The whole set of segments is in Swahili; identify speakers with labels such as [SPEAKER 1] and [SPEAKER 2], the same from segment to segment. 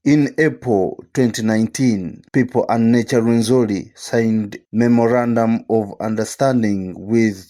[SPEAKER 1] In April 2019, people and Nature Rwenzori signed Memorandum of Understanding with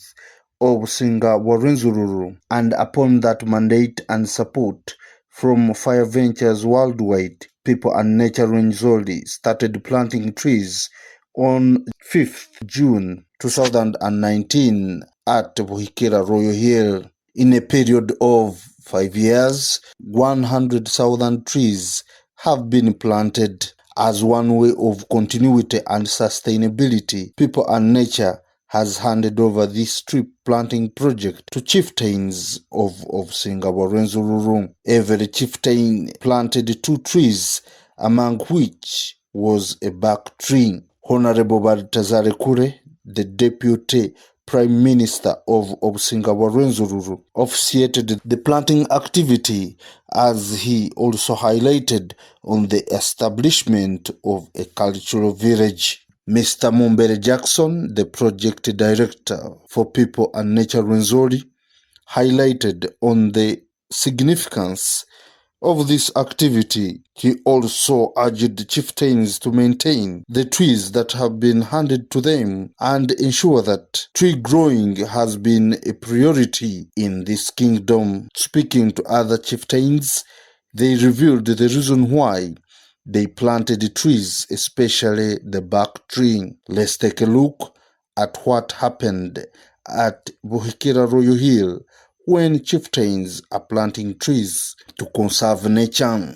[SPEAKER 1] Officiated Rwenzururu, and upon that mandate and support from Fire Ventures Worldwide, people and Nature Rwenzori started planting trees on 5th June 2019 at Buhikira Royal. In a period of 5 years, 100,000 trees have been planted. As one way of continuity and sustainability, people and nature has handed over this tree planting project to chieftains of Singapore Rwenzururu. Every chieftain planted 2 trees, among which was a bark tree. Hon Balitazale Kule, the Deputy Prime Minister of Singapore Rwenzururu, officiated the planting activity, as he also highlighted on the establishment of a cultural village. Mr. Mumbere Jackson, the project director for People and Nature Rwenzori, highlighted on the significance of this activity. He also urged the chieftains to maintain the trees that have been handed to them and ensure that tree growing has been a priority in this kingdom. Speaking to other chieftains, they revealed the reason why they planted the trees, especially the bark tree. Let's take a look at what happened at Buhikira Royal when chieftains are planting trees to conserve nature.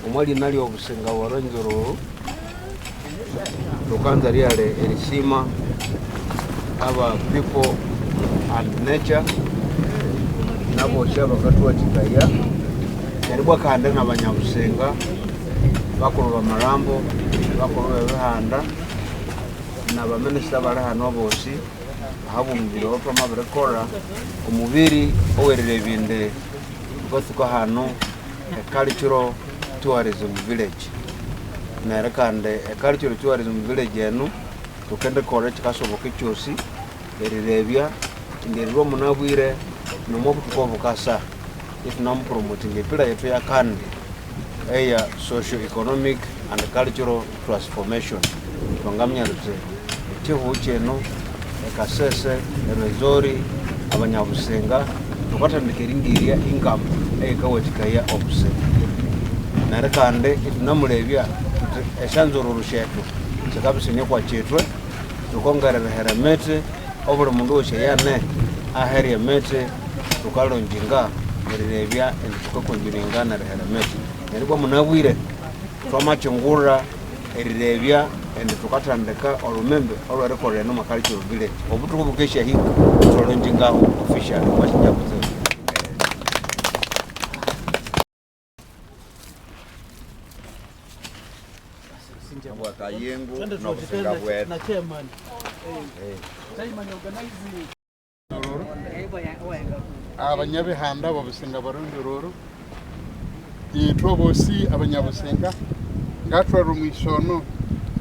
[SPEAKER 2] Omwali nali obusenga wa Rwenzururu tukanza lyale erisima aba people and nature nabo shaba katwa chikaya yaribwa kande n'abanyabusenga bakuru bamarambo bakuru behanda n'abaminisita bari hano bose ahabumbire opama barekora omubiri owerere binde batuka hano cultural tourism village narekande cultural tourism village eno tukende kore chikasoboka cyosi erirebya ndirwo munabwire nomo tukobukasa if nam promoting epira yetu ya kandi eya socio economic and cultural transformation twangamya rute chiho cheno kasese Rwenzori abanyabusenga tukatandikiriya income ekawatikaya obusenga narekande namurebya eshanzororo shetu chikabisenye kwa chetwe tukongarera heremete obuli mundu wose yane aheria mete tukalonjinga erirebya entukakonjiringa na heremete neribwa munabwire twamachungura erirebya entukatandika olumembe olwarekorera no makalcho village obutuko bukesha hiko tulonjinga official washijabuze
[SPEAKER 3] Kwa kayengu na kusenga wetu na chairman chairman organize abanyabihanda babusenga Rwenzururu yitwa bosi abanyabusenga gatwara umwisono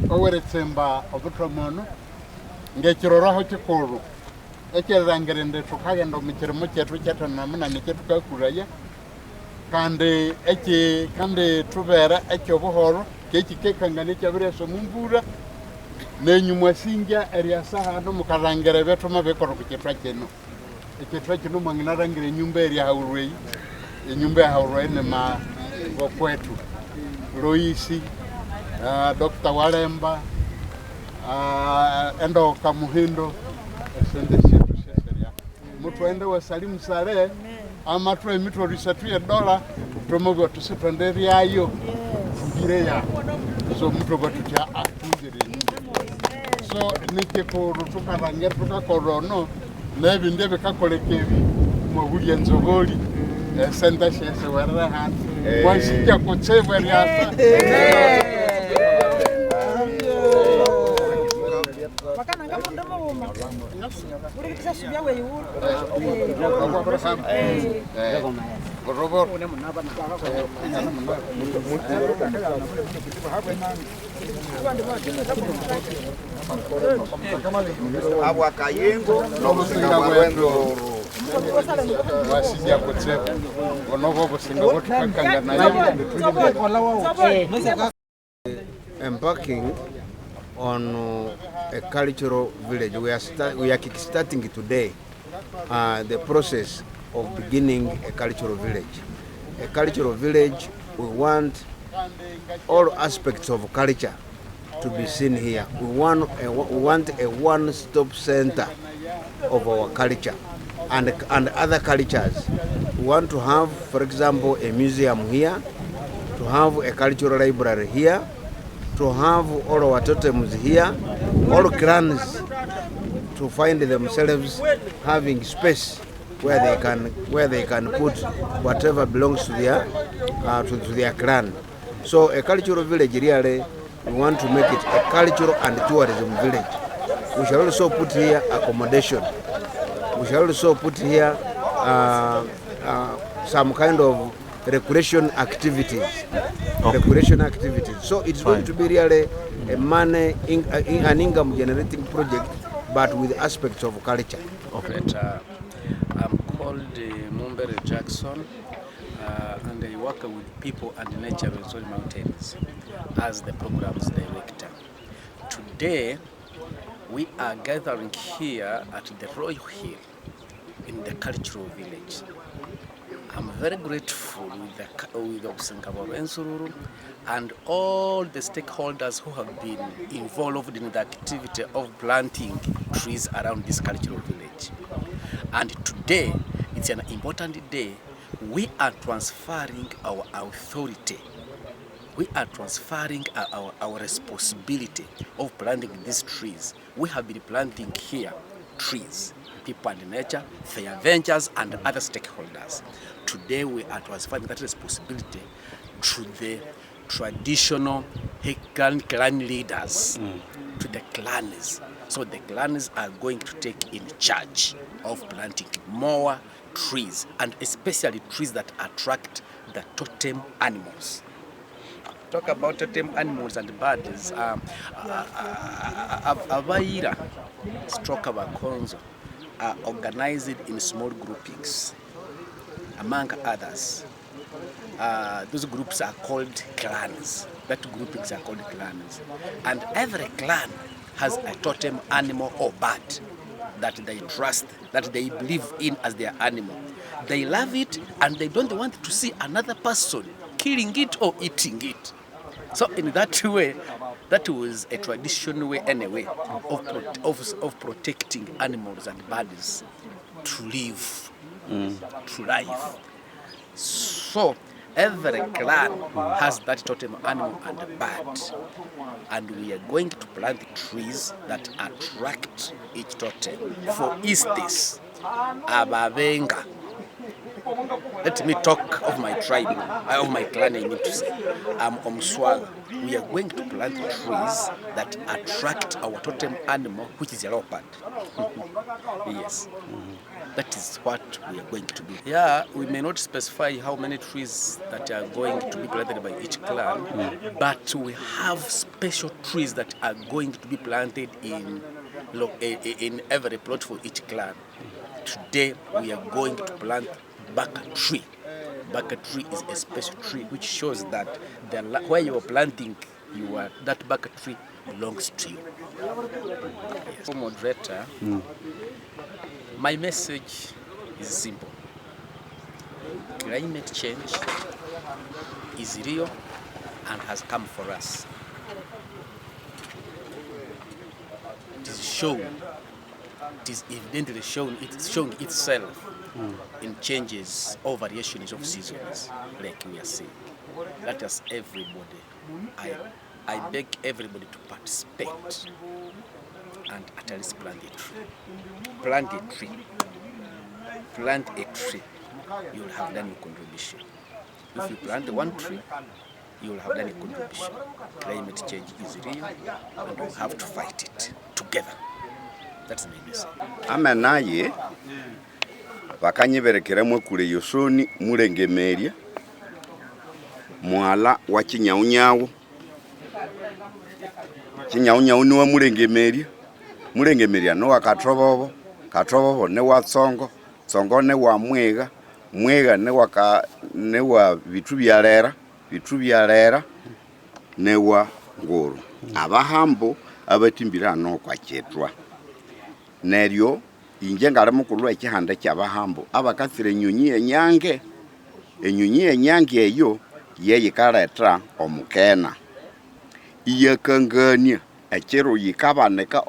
[SPEAKER 3] oweretsemba obutomono ngekiroroho kikuru ekirangerende tukagenda omukirimo cyetu cyatana munane cyetukakuraya kandi tubera ekyobuhoro kekikekangane cyabireso mumbura nenyumwa sinja eriasaha no mukarangere betuma bekoro kuketwa keno eketwa kino mwanginarangire nyumba eria haurwei enyumba ya haurwei ne ma kwetu Loisi Dr. Walemba endo kamuhindo sende shetu sheria mtu ende wasalimu sare ama tu emitro risatu ya dola promogo tusitonderi ayo ngire ya so mtu batutia atuzire so nike ko rutuka rangere tuka korono nebi ndebe kakolekebi mu Rwenzori sende shese werra han wasija kutseva riasa
[SPEAKER 4] Makana ngamo ndomo woma. Uri kisa subya we yuru.
[SPEAKER 2] Abwakayengo n'obusinga bwa Rwenzururu
[SPEAKER 3] wasijja kutseka onovo obusinga bwotukakanga naye
[SPEAKER 2] embarking on a cultural village. We are kick-starting today the process of beginning a cultural village. A cultural village, we want all aspects of culture to be seen here. We want a one-stop center of our culture and other cultures. We want to have, for example, a museum here, to have a cultural library here, to have all our totems here, all clans to find themselves having space where they can put whatever belongs to their clan. So a cultural village really, we want to make it a cultural and tourism village. We shall also put here accommodation. We shall also put here some kind of recreation activities. So it's going to be really a money, an income generating project, but with aspects of culture.
[SPEAKER 5] Okay. I'm called Mumbere Jackson, and I work with people and Nature Rwenzori Mountains as the programs director. Today, we are gathering here at the Royal Hill in the cultural village. I'm very grateful with Minister of Rwenzururu and all the stakeholders who have been involved in the activity of planting trees around this cultural village. And today, it's an important day. We are transferring our authority. We are transferring our responsibility of planting these trees. We have been planting here trees, people and nature, fair ventures and other stakeholders. Today we are transferring that responsibility to the traditional clan leaders, to the clans. So the clans are going to take in charge of planting more trees, and especially trees that attract the totem animals. Talk about totem animals and birds. Abaira stroke abakonzo are organized in small groupings, among others. Those groups are called clans. That groupings are called clans. And every clan has a totem animal or bird that they trust, that they believe in as their animal. They love it and they don't want to see another person killing it or eating it. So in that way, that was a traditional way anyway of protecting animals and birds to live, to life. So every clan has that totem animal and bird, and we are going to plant trees that attract each totem. For instance, Ababenga. Let me talk of my tribe, of my clan, I need to say. I'm Omswaga. We are going to plant trees that attract our totem animal, which is a leopard. Yes. That is what we are going to do. Yeah, we may not specify how many trees that are going to be planted by each clan, but we have special trees that are going to be planted in every plot for each clan. Today, we are going to plant baka tree. Baka tree is a special tree which shows that where you are planting, that baka tree belongs to you. Yes. Moderator, my message is simple. Climate change is real and has come for us. It is shown. It is evidently shown. It is showing itself in changes or variations of seasons, like we are seeing. Let us, everybody, I beg everybody to participate and at least plant a tree. Plant a tree. Plant a tree. You will have done your contribution. If you plant one tree, you will have done a contribution. Climate change is real, and we have to fight it together. That's my message.
[SPEAKER 2] Amenaye
[SPEAKER 6] bakanyeberekeramo kule yosoni mulengemeria mwala wa chinyaunyau niwa mulengemeria no wa katobobo ne wa tsongo ne wa mwega ne wa vitu byalera ne wa ngoro abahambo abatimbira no kwa chetwa neryo inje ngale mukulu ekihanda kyabahambo abakatsire enyonyi enyange eyo yeyikaleta omukena iyakangania ekiro yikabaneka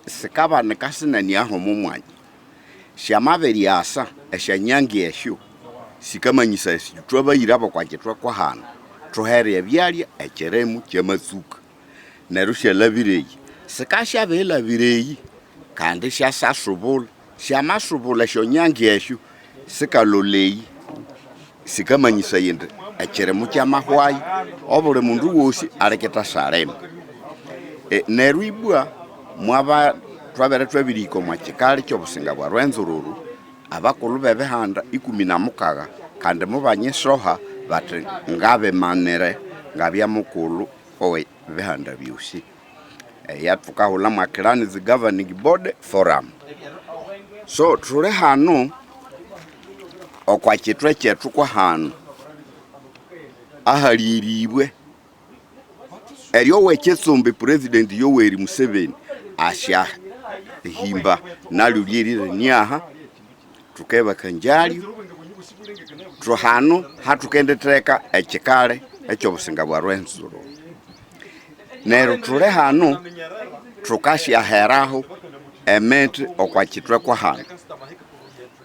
[SPEAKER 6] sikabaneka sinani aho mumwanya shamaberi asa eshanyange esho sikamanyisa twaba kwa chetwa kwa hana tuhere ebyalya ekiremu kyamatsuka neryo shalabireye sikashabela bireyi kandi shasasubula shamasubula shonyange esho sikaloleyi sikamanyisa yende ekiremu kyamahwayi obule mundu wosi aleketa salema neryo ibwa mwaba twabere twabiriko mwakikali kyobusinga bwa Rwenzururu abakulu bebehanda 16 kandi mubanyesoha bati ngabe manere ngabya mukulu owe behanda byosi yatukahula mwakilani the governing board forum so tule hano okwa kitwe kyetu kwa hano ahaliribwe eryo wekesombe president Yoweri Museveni asha himba nalulirire nyaha tukeba kanjali hano hatukendeteka ekikale ekyobusinga bwa Rwenzururu neryo tule hano tukashya heraho emete okwa kitwe kwa hano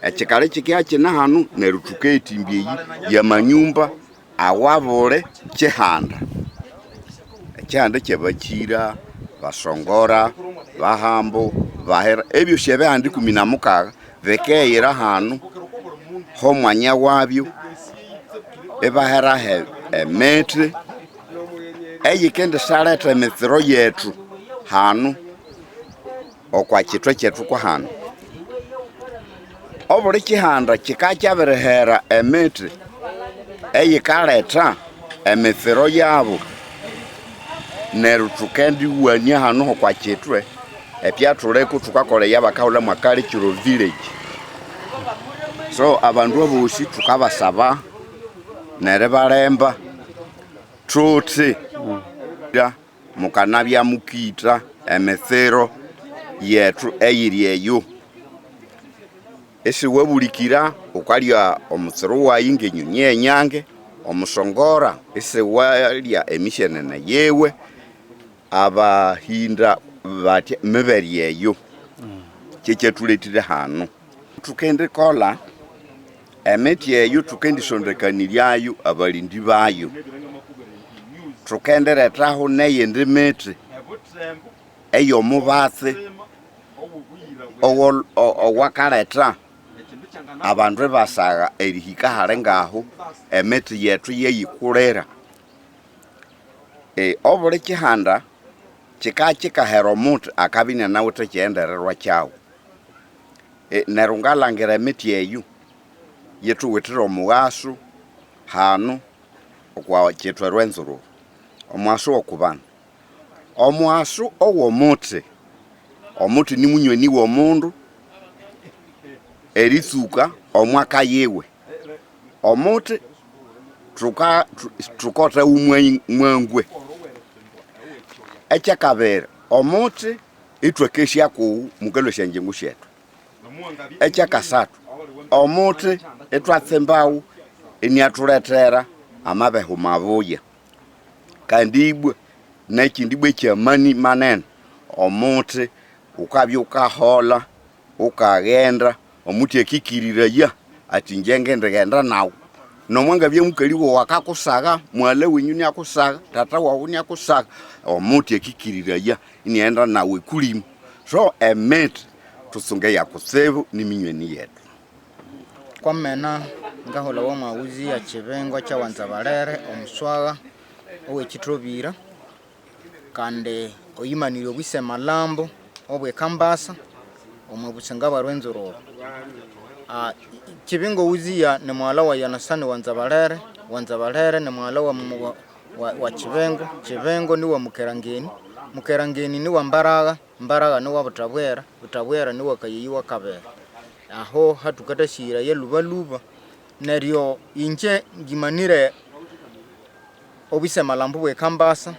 [SPEAKER 6] ekikale kikiache na hano neryo tuketimbye ya manyumba awabole kihanda kyabakira basongora bahambo bahera ebyo shebe andi 16 vekeyira hano ho mwanya wabyo ebahera he emete eyikende saleta emithiro yetu hano okwa kitwe kyetu kwa hano obuli kihanda kikakyaberehera emete eyikaleta emithiro yabo neryo tukendi wania hano kwa kitwe epyatuleko tukakole yabakahula mwakali kiro village so abandu abosi tukabasaba nerebalemba tuti mukanabya mukita emithiro yetu eyiryeyo esiwe Buhikira ukalya omutsiro wayinga enyonyi enyange omusongora esiwalya emishenene yewe abahinda batya miberi eyo kyekyetuletire hano tukende kola emiti eyo tukendisondekaniryayo abalindi bayo tukenderetaho neyindi miti eyomubatsi owakaleta abandu basaga erihika halengaho emiti yetu yeyikulera obule kihanda kikahera omuti akabine nawute kyendererwa kyawo neryo ngalangira emiti eyo yetuwitire omughaso hano okwa kitwe Rwenzururu omughaso wokubana omughaso owomuti omuti ni munyoni womundu eritsuka omwaka yewe omuti tukota umwangwe ekyakabere omuti itwekesya ku mukelo shanjengu shetu ekyakasatu omuti etwatsembawo eniatuletera amabeho mabuya kandi ibwe nekindibwe kyamani manene omuti ukabya ukahola ukagenda omuti ekikiriraja ati njengenda nawo nomwanga byemukaliwo wakakusaga mwale winyuni akusaga tata wawuni akusaga omuti ekikiriraja inienda nawe kulimu so emete tusunge yakusevu ni minyweni yetu
[SPEAKER 7] kwa mena ngahola wa mawuzi ya chibengo cha wanzabalere omuswaga owe kitrobira kandi oyimaniro bwise malambo obwe kambasa omwe busenga bwa Rwenzururu Chivingo uzia ni mwala wa Yanasani Wanzabalere ni mwala wa Chivengo ni wa Mukerangeni ni wa Mbaraga ni wa Butabwera ni wa Kayiwa Kabere. Aho hatukata shira ye luba neryo inje gimanire obise malambu we Kambasa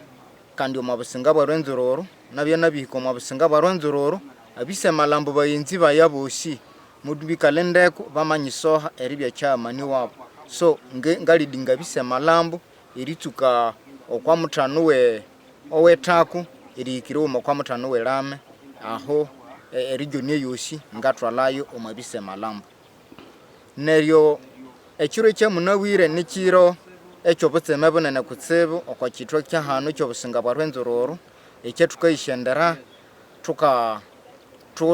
[SPEAKER 7] kandi omabusinga bwa Rwenzururu nabya nabiko mabusinga bwa Rwenzururu abise malambu bayinzi bayaboshi mudubi kalendeko bamanyisoha eribya chamani wabo so ngalidinga bise malambu irituka okwa mutano we owetaku irikiro okwa mutano we Rame aho regione yoshi ngatwalayo omabise malambu neryo ekiro kyamunawire nikiro ekyobutseme bunene kutsibu okwa kitwa kyahano kyobusinga bwa Rwenzururu ekyetukayishendera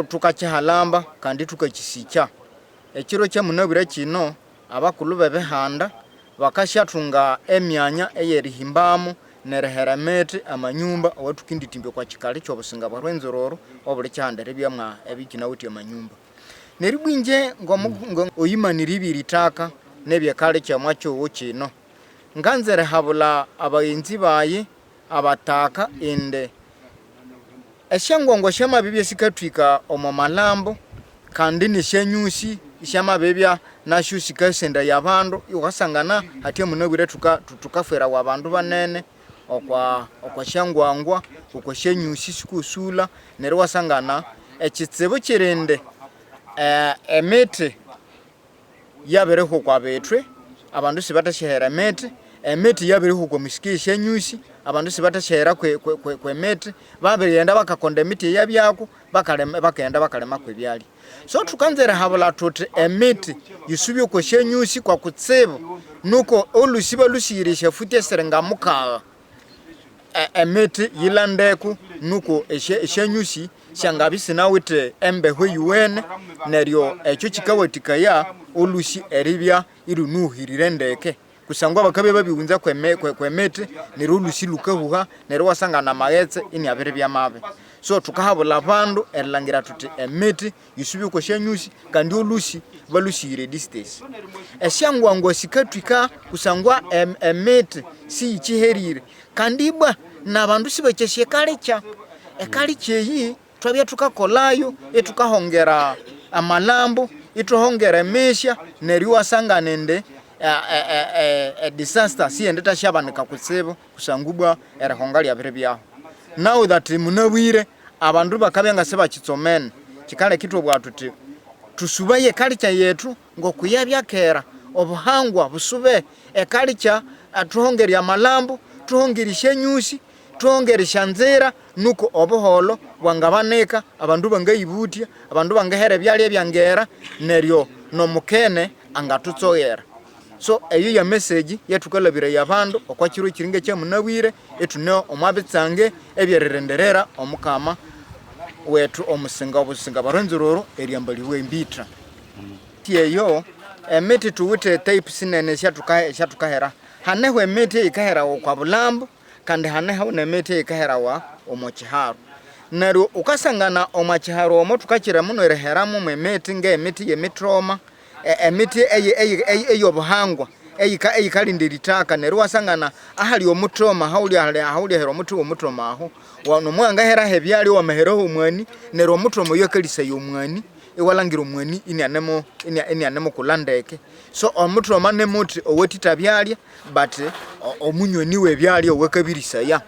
[SPEAKER 7] tukakihalamba kandi tukakisicha ekiro kyamunawire kino abakulu bebehanda bakashatunga emyanya eyerihimbamu nereheramete amanyumba awatukinditimbye kwa kikali kyobusinga bwa Rwenzururu obuli kyahandere byamwa ebikinawuti amanyumba neribwinje ngo oyimaniribiri taka nebyekale kyamwa kyo kino nganzere habula abayinzi baye abataka ende eshangongo shama bibye sikatwika omomalambo kandi nishenyusi ishama bibya nashushika senda yabandu ukasangana hati munabire tukafera wabandu banene okwa shangwangwa uko shenyusi sikusula nero wasangana ekitsebo kirende emete yabereho kwa betwe abandu sibatashehera emete yabereho kwa miskishe nyusi abandu sibatashehera kwe mete babirenda bakakonda emiti yabyako bakagenda bakalema kwebyali so tukanzera habula tuti emete yisubye ko shenyusi kwa kutsebo nuko olusiba lusirisha futi serenga mukaga emete yilandeku nuko eshenyusi shangabisi nawite embeho yuwene neryo ekyo kikawatika ya olushi eribya irunuhirire ndeke kusangwa bakabe babiwunza kwemete neryo olushi lukahuha neryo wasangana magetse ini abere byamabe so tukahabula bandu erlangira tuti emete yisubi ko shenyusi kandi olushi balushire distance eshangwango sikatwika kusangwa emete si ikiherire kandi bwa nabandu sibakeshe kalecha ekaliche yi twabya tukakolayo etukahongera amalambo ituhongera mesha neryo wasanganende disaster si endeta shabanika kutsebo kusangubwa erahongali abire byaho now that munawire abandu bakabyenga seba kitsomene kikale kitwa bwatuti tusubaye kalicha yetu ngokuyabya kera obuhangwa busube ekalicha atuhongerya amalambo tuhongerishe nyusi tuhongerisha nzira nuko obuholo bwangabaneka abandu bangayibutia abandu bangahere byali byangera neryo nomukene angatutsoyera so eyo ya message yetukalabira yabandu okwa kiro kiringe kyamunawire etuno omwabitsange ebyerenderera omukama wetu omusinga obusinga Rwenzururu eryambaliwe mbitra tiyeyo emeti tuwite type sinene shatukahera haneho emeti ikahera kwa bulambo kandi haneho nemeti ikahera wa omochiharo neryo ukasangana omachiharo omotukakira muno ereheramu memeti emeti yemitroma emiti eyobuhangwa eyikalindiritaka neryo wasangana ahali omutroma hauli hero muti omutroma aho wano mwanga hera hebyali wa mahero omwani neryo omutroma yokalisa yomwani ewalangira omwani inyanemo kulandeke so omutroma nemuti owetita byalya but omunyoni webyali owekabirisa ya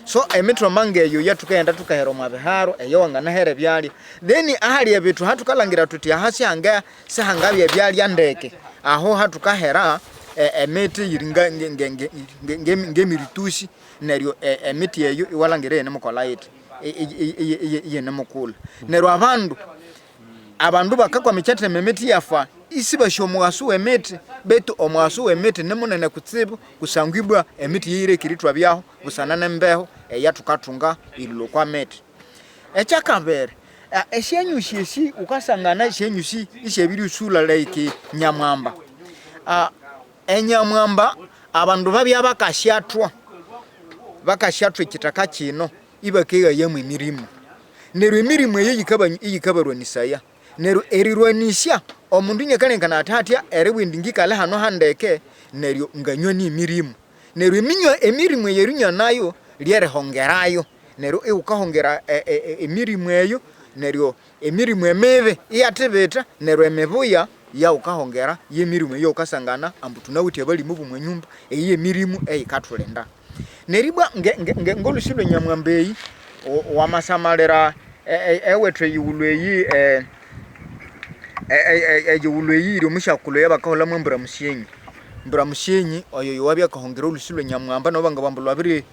[SPEAKER 7] so emitroma ngeyo yatukenda tukahero mabeharo eyo wangana here byali then ahali ebitu hatukalangira tuti ahasi anga sahangabye byali andeke aho hatukahera emiti yiringa ngemiritushi neryo emiti eyo iwalangira ene mukolaite yene mukula neryo abandu bakakwa michate memeti yafa isibasho mwasu wemeti betu omwasu wemeti nemunene kutsibu kusangwibwa emiti yire kiritwa byaho busanane mbeho yatukatunga ililo kwa meti ekyakabere eshenyushi ukasangana eshenyushi ishebiri usula like nyamwamba enyamwamba abandu babya bakashatwa kitaka kino ibakega yemwe mirimo neryo mirimo yikabarwa nisaya Neru erirwanisha omundu nyekalengana atatia eriwindingikale hano handeke neryo nganywa ni mirimu. Neru emirimu yerunya nayo liere hongerayo. Neru ukahongera emirimu eyo neryo emirimu emebe iyatebeta neryo emebuya ya ukahongera yemirimu eyo ukasangana ambu tunawuti abali mu bumwe eye mirimu eyikatulenda. Neribwa ngolushilo nyamwambeyi wamasamalera ewetwe yiwulweyi yiwulweyi iri mushakulo yabakahola mwambura musyenyi. Mbura musyenyi oyo yowabya kahongera olushilo nyamwamba no banga bambu lwabire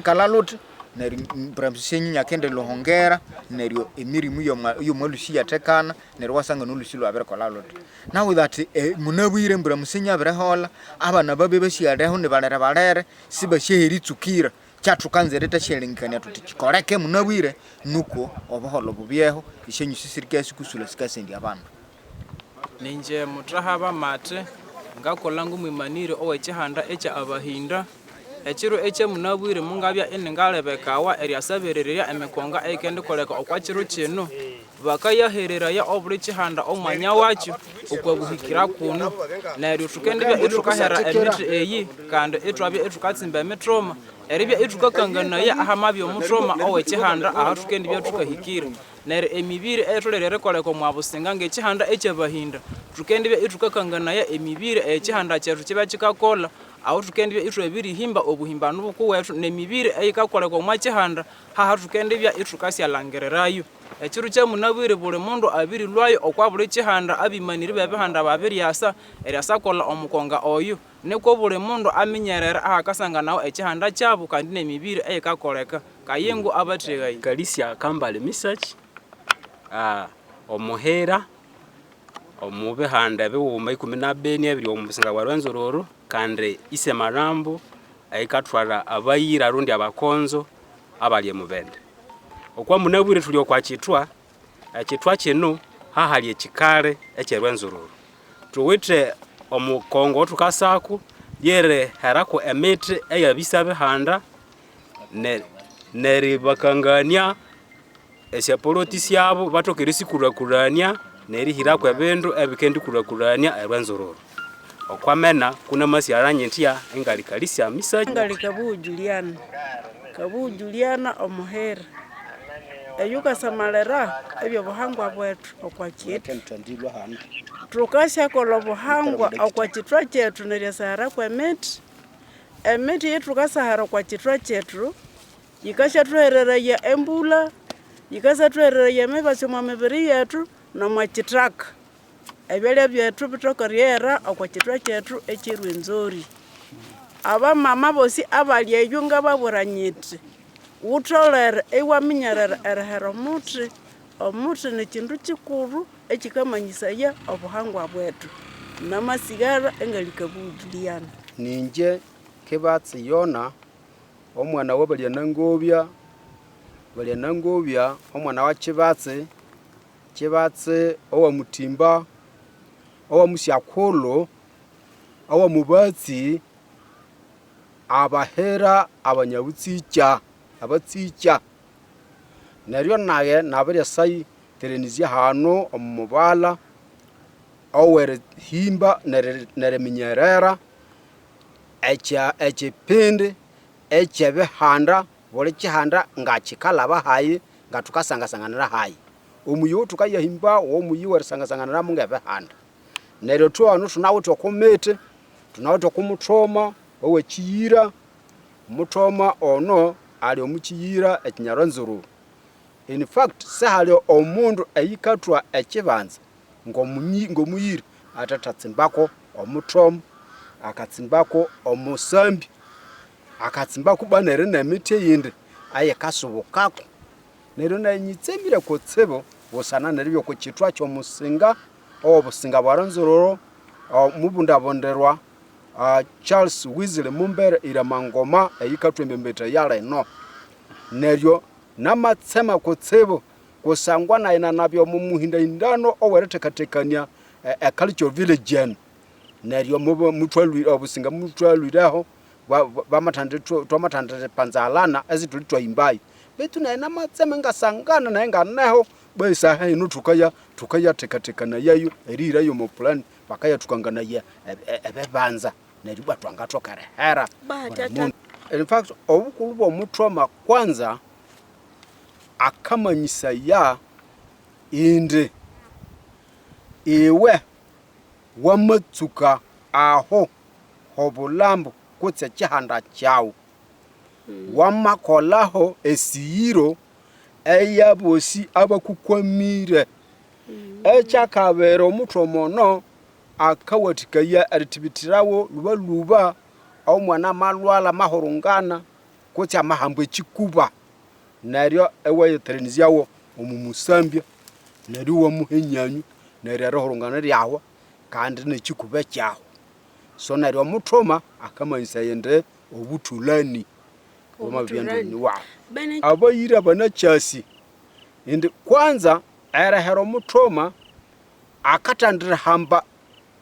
[SPEAKER 7] kalaluti neryo mbura musyenyi nyakende lohongera neryo emirimu yo mwalushi yatekana neryo wasanga nolushi lwabire kalaluti. Now that munabwire mbura musyenyi abirehola abana babe bashiyareho ne balere sibasheheri tsukira kyatukanzere tashelengikania tuti kikoleke munabwire nuko obuholo bubyeho ishenyu sisirika sikusula sikasendi abana.
[SPEAKER 8] Ninje mutrahaba mate ngakolangu mwimanire owekihanda echa abahinda ekiro eche munabwire mungabya eningalebekawa eryasabererya emikonga ekende koleka okwakiro kino bakayaherera ya obuli kihanda omwanya wakyo okwa Buhikira kuno neryo tukendebya etukahera emiti eyi kandi etwabya etukatsimba emitroma eribya etukakanganaye ahamabya omutroma owekihanda aha tukendebya tukahikira neryo emibiri etolere koleka omwa businga ngekihanda ekyabahinda tukendebya etukakanganaye emibiri ekihanda kyethu kiba kikakola aho tukendebya itwebirihimba obuhimbano bukuwethu nemibiri eyikakoleka omwa kihanda haha tukendebya etukasyalangererayo. Ekiro kya munabwire buli mundu abiri lwayo okwa buli kihanda abimaniri bebihanda babiri eryasa kola omukonga oyo neko buli mundu aminyerera ahakasanganaho ekihanda kyabo kandi nemibiri eyikakoleka kayengo abategayi
[SPEAKER 9] kalisia kambale misaki omuhera omubihanda biwuma 12 ebiri omubusinga bwa Rwenzururu kandi ise marambo ayikatwara abayira rundi abakonzo abali emubende. Okwa munabwire tuli okwa kitwa kino hahali ekikale ekye Rwenzururu tuwite omukongo tukasaku yere harako emiti eyabisa bihanda neri bakangania esyapoliti syabo batokirisi kurakurania neri hirako ebindu ebikendi kurakurania Rwenzururu. Okwamena kuna masyaranye ntia engalikalisia misaki
[SPEAKER 4] ngalika Juliana omuhera eyuka samalera ebyo buhangwa bwetu okwa kitu tukasya kola buhangwa okwa kitwa kyetu neryasahara kwa emiti yetu kasahara kwa kitwa kyetu yikasya tuhereraya embula yikasya tuhereraya emibasi mwa mibiri yetu nomwa kitaka ebyalya byetu bitokaryera okwa kitwa kyetu ekye Rwenzori. Abamama bosi abali eyo ngababuranyiti utolere ewaminyerera erihera omuti nekindu kikuru ekikamanyisaya obuhangwa bwetu namasigara engalika Juliana.
[SPEAKER 10] Ninje kibatsi yona omwana wabalya nangobya omwana wa kibatsi owa mutimba owa musyakulo owa mubatsi abahera abanyabutsicha abatsicha neryo naye nabirya sai terenizia hano omubala owere himba nere minyerera ekipindi ekyebihanda buli kihanda ngakikalaba hayi ngatukasanga-sanganira hayi omuyo tukayahimba omuyo werisanga-sanganira mungebihanda neryo tuwanu tunawuthi okumiti tunawuthi okumutroma owekiyira mutroma ono ali omukiyira ekinyarwenzururu. In fact sehali omundu eyikatwa ekibanza ngomuyiri atatatsimbako omutroma akatsimbako omusambi akatsimbako banere nemiti eyindi ayekasubukako neryo nanyitsemire kutsibu busana neryo kukitwa kyomusinga obusinga bwa Rwenzururu mubundabonderwa Charles Weasley Mumbere iramangoma eyikatwembembeta yale no neryo namatsema kutsibu kusangwa na ina nabyo mumuhinda indano oweretekatekania culture village neryo mutwalwi obusinga mutwalwireho bamathandete panzalana ezitulitwa imbayi betu na ina matsema ngasangana na enganeho besa hino tukaya tukayatekana yayo erira yo mu plan bakaya tukangana ya ebebanza neribwa twangatokare hera. In fact obukulu bwo mutroma kwanza akamanyisa ya inde ewe wamatsuka aho hobulambo kutse chihanda chawo wamakolaho esiyiro eyabosi abakukwamire ekyakabera omutromono akawatikaya aritibitirawo luba omwana malwala mahorungana kutse amahambo ekikuba naryo ewayeterenizyawo omumusambya naryo wamuhenyanyu naryo rohorungana ryawo kandi nekikuba kyawo so naryo omutroma akamanyisa yende obutulani omabyendoni wawo abayira banachasi indi kwanza erehera omutroma akatandira hamba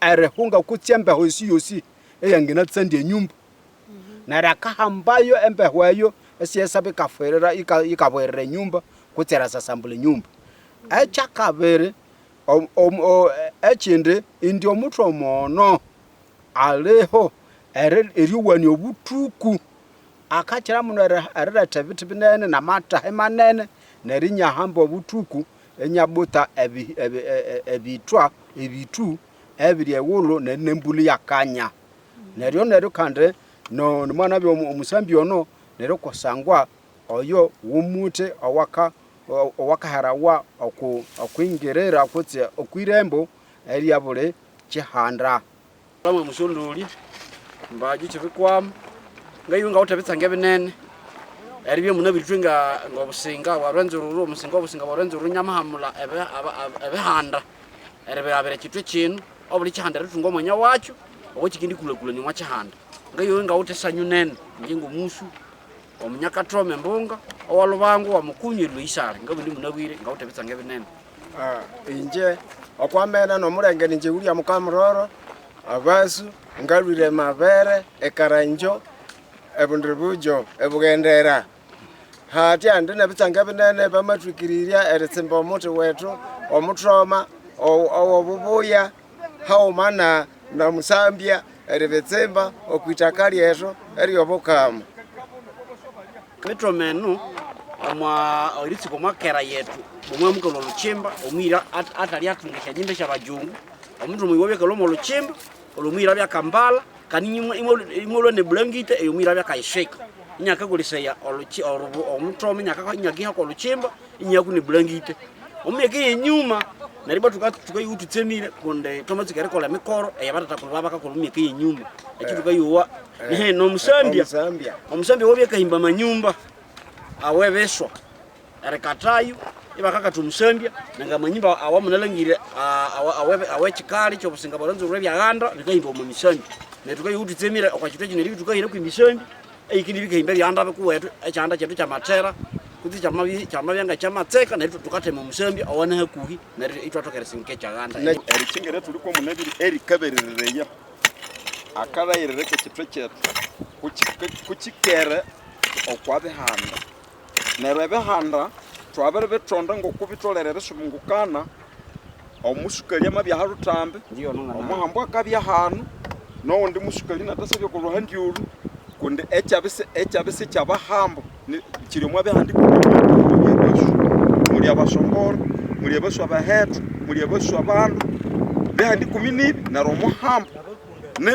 [SPEAKER 10] erehunga kutsembe hosi yosi eyangena tsandi nyumba nari akahambayo embeho eyo esiyesa bikaferera ikabwerera nyumba kutsera sasambule nyumba ekyakabere ekindi indi omutroma ono aleho eriwani obutuku akachira muno erereta bitu binene namata emanene nerinya hamba obutuku enyabuta ebitu ebiri ewulo nembuli yakanya neryo kande no mwana byo omusambi ono neryo kosangwa oyo wumute owakaharawa okwingerera kutse okwirembo eriyabule chihanda
[SPEAKER 11] bamwe musunduli mbaji chivikwam ngayunga utabitsange binene eribye munabitwinga ngobusinga wa Rwenzururu musinga obusinga wa Rwenzururu nyamahamula ebehanda erebe abere kitwe kinu obuli chihanda ritungo mwanya wacho okikindi kule ni mwa chihanda ngayunga utesanyu nene ngingo musu omunyakatrome mbunga owalubangu wa mukunyirwe isare ngabindi munabwire ngautabitsange binene
[SPEAKER 12] inje okwamena no mulengeni nje uri amukamroro abasu ngalwire mabere ekaranjo ebundrubujo ebugendera hati andine bitsange binene bamatwikiriria eritsimba omuti wetu omutroma owobubuya haumana na musambya eribetsemba okwitakali eto eriyobokama
[SPEAKER 11] mitromenu amwa oritsiko makera yetu omwe mukolo luchimba omwira atali atungisha jinde sha bajungu omuntu mwiwobe kalomo luchimba olumwira bya kambala kaninyimwe imolwe ne blankite eyo mwira bya kaisheka inyaka kuliseya oluchi omutroma inyaka ko luchimba inyaku ne blankite omyeke inyuma nariba tukayututsemire konde tomatsikere kola mikoro eyabata kulaba kakolumyeke inyuma ekitu kayuwa no musambya wobye kahimba manyumba awebeswa erekatayu ibakaka tumusambya nanga manyumba awamunalangire awechikali cyo businga baronzo rebyaganda bikahimba mu misambya netukayututsemire okwachitwe kineri tukahira ku misambya ekindi bikahimba byanda bekuwetu ekyanda cyetu kya matera kuti chamabyanga chamatseka netu tukatema musambya awana hakuhi neri itwatokere sinke cyaganda
[SPEAKER 13] erikingere tuliko munabiri erikaberereya akarairere ke kitwe cyetu kuchikere okwabehanda nerebehanda twabere betonda ngokubitolere subungukana omusukali amabya harutambe omuhambo akabya hanu no ndi musukali natasabye ko ruhandiuru kunde ekyabese cyabahambo kiri mu abehandi muri abasongoro muri abaso abahetu muri abaso abantu behandi kumini na romuhambo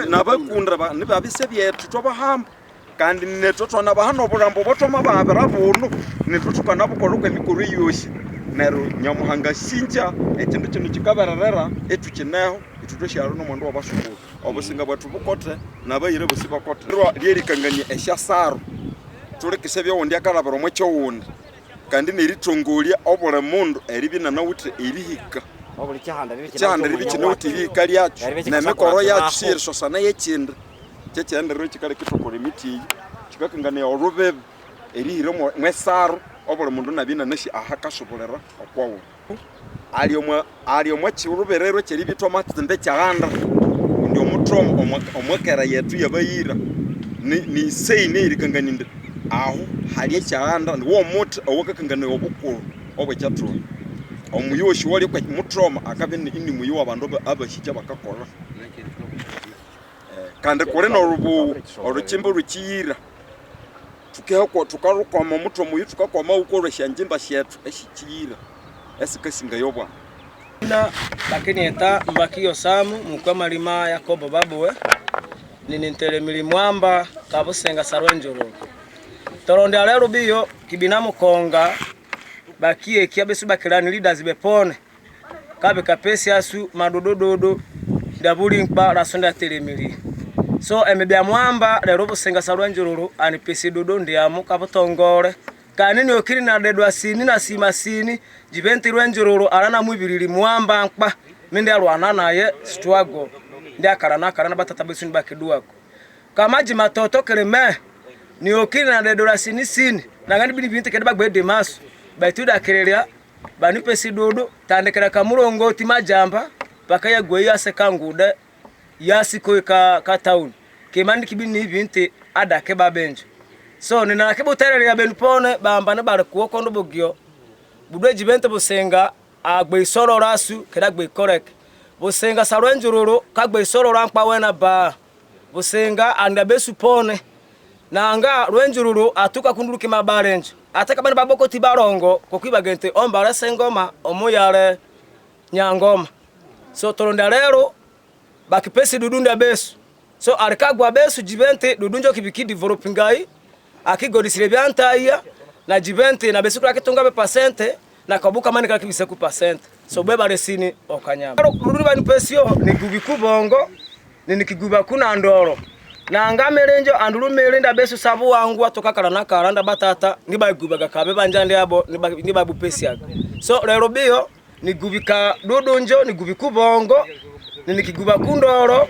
[SPEAKER 13] nabakundra nibabise byetu tobahamba kandi netotona bahano burambo botoma babera bunu netutukana bukoroke mikuru yoshi nero nyamuhanga sinja ekintu kino kikabararera etukineho itutosharo no mondo wabasukuru obusinga bwatu bukote nabayire busibakote lyerikanganye eshasaro tulikise byondi akalabaro mwe cyowundi kandi neritongolya obole mundu eribina na wutre erihika
[SPEAKER 11] obuli cyahanda
[SPEAKER 13] ribikino wuti erihika lyacu na mikoro yacu sirso sana yekinda cyenda ro kikale kitokore miti kikakangane orubebe erihiro mwesaro obole mundu nabina nashi ahakasobolera okwawo aliyomwa chiruberero cyeribitwa matinde cyaganda ndi omutromo omwekera yetu yabayira ni seine irikanganinde aho hali cyaganda wo muti owakakangane obukulu obwe cyatru omuyoshi wali kwa mutroma akabe ni muyo abantu abashija bakakora kandi kore no rubu oruchimbo rukira tukehoko tukarukoma mutromo muyo tukakoma ukoroshya njimba shetu eshikira esikasinga yobwa
[SPEAKER 14] na lakini eta mbakiyo samu mukwa malima Yakobo babuwe ninintele milimwamba kabusenga Rwenzururu toronde alero biyo kibinamu konga bakie kiabesu bakirani leaders bepone kabe kapesi asu madodododo dabuli mpa rasonda telemili so emebya mwamba lero busenga Rwenzururu ani pesi dodo ndiamu kabutongore kanini okiri na dedwa sini na simasini jibenti Rwenzururu arana mwibirili mwamba mpa mende alwana naye struggle ndi akarana batatabesu ni bakiduako kamaji matoto keleme ni okiri na dedwa sini na ngani bili binti kedba gbede maso baituda kerelia banipe sidodo tandekera kamurongoti majamba bakaya gweya sekangude yasiko ka town kimandi kibini binti adake babenjo so nina kibuterere ya benpone bamba ne bare kuoko ndo bugyo budwe jibente busenga agbe isoro rasu kedagbe korek busenga Rwenzururu kagbe isoro rankpa wena ba busenga andabesu pone nanga Rwenzururu atuka kunduruki mabarenjo ataka bana baboko tibarongo kokibagente ombara sengoma omuyare nyangoma so toronda lero bakipesi dudunda besu so alikagwa besu jibente dudunjo kibiki developingai akigodisire byantaya na jibente na besu krakitunga be percent na kabuka mani kakibise ku percent so beba resini okanyama dudu bani pesio ni gubikubongo ni kiguba kuna ndoro na ngamerenjo anduru melinda besu sabu wangu atokakala na karanda batata nibagubaga kabe banjande abo nibabu pesiaga so lero biyo ni gubika dudunjo ni gubikubongo ni kiguba kundoro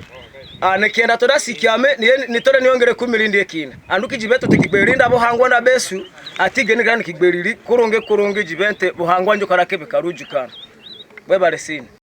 [SPEAKER 14] nekienda toda sikiame ni tore niongere kumilindi ekina anduki jibeto tikiberinda bohangwa na besu atige ni gran kigberiri kuronge jibente bohangwa njo karakebe karujukana beba resini